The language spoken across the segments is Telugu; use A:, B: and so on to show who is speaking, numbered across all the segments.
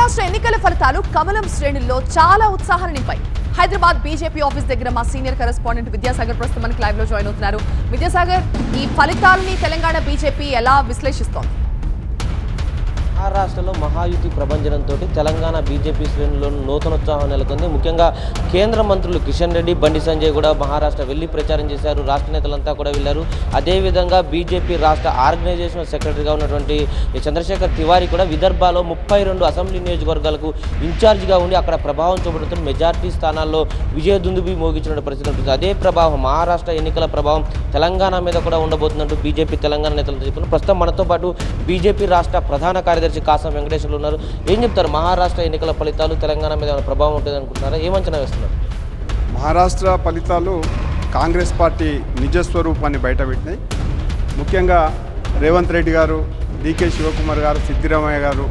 A: మహారాష్ట్ర ఎన్నికల ఫలితాలు కమలం శ్రేణుల్లో చాలా ఉత్సాహాన్ని నింపాయి. హైదరాబాద్ బీజేపీ ఆఫీస్ దగ్గర మా సీనియర్ కరెస్పాండెంట్ విద్యాసాగర్ ప్రస్తుతం మనకి లైవ్ లో జాయిన్ అవుతున్నారు. విద్యాసాగర్, ఈ ఫలితాలని తెలంగాణ బీజేపీ ఎలా విశ్లేషిస్తోంది?
B: మహారాష్ట్రలో మహాయుతి ప్రభంజనంతో తెలంగాణ బీజేపీ శ్రేణుల్లో నూతనోత్సాహం నెలకొంది. ముఖ్యంగా కేంద్ర మంత్రులు కిషన్ రెడ్డి, బండి సంజయ్ కూడా మహారాష్ట్ర వెళ్ళి ప్రచారం చేశారు. రాష్ట్ర నేతలంతా కూడా వెళ్లారు. అదేవిధంగా బీజేపీ రాష్ట్ర ఆర్గనైజేషన్ సెక్రటరీగా ఉన్నటువంటి చంద్రశేఖర్ తివారీ కూడా విదర్భలో 32 అసెంబ్లీ నియోజకవర్గాలకు ఇన్ఛార్జిగా ఉండి అక్కడ ప్రభావం చూపడంతో మెజార్టీ స్థానాల్లో విజయదుందుబి మోగించిన పరిస్థితి ఉంటుంది. అదే ప్రభావం మహారాష్ట్ర ఎన్నికల ప్రభావం తెలంగాణ మీద కూడా ఉండబోతున్నట్టు బీజేపీ తెలంగాణ నేతలతో చెప్పుకున్నారు. ప్రస్తుతం మనతో పాటు బీజేపీ రాష్ట్ర ప్రధాన కార్యదర్శి కాసం వెంకటేశ్వర్లు ఉన్నారు. ఏం చెప్తారు? మహారాష్ట్ర ఎన్నికల ఫలితాలు తెలంగాణ మీద ప్రభావం ఉంటుంది అనుకుంటున్నారా? ఏమంచనా వేస్తున్నారు?
C: మహారాష్ట్ర ఫలితాలు కాంగ్రెస్ పార్టీ నిజస్వరూపాన్ని బయటపెట్టినాయి. ముఖ్యంగా రేవంత్ రెడ్డి గారు, డికే శివకుమార్ గారు, సిద్దిరామయ్య గారు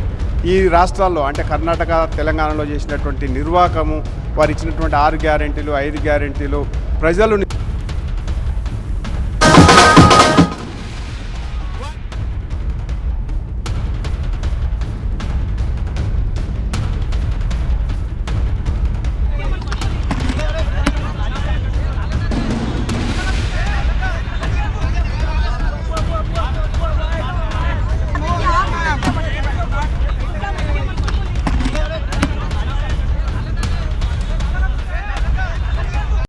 C: ఈ రాష్ట్రాల్లో అంటే కర్ణాటక, తెలంగాణలో చేసినటువంటి నిర్వాహకము, వారు ఇచ్చినటువంటి 6 గ్యారెంటీలు, 5 గ్యారెంటీలు ప్రజలు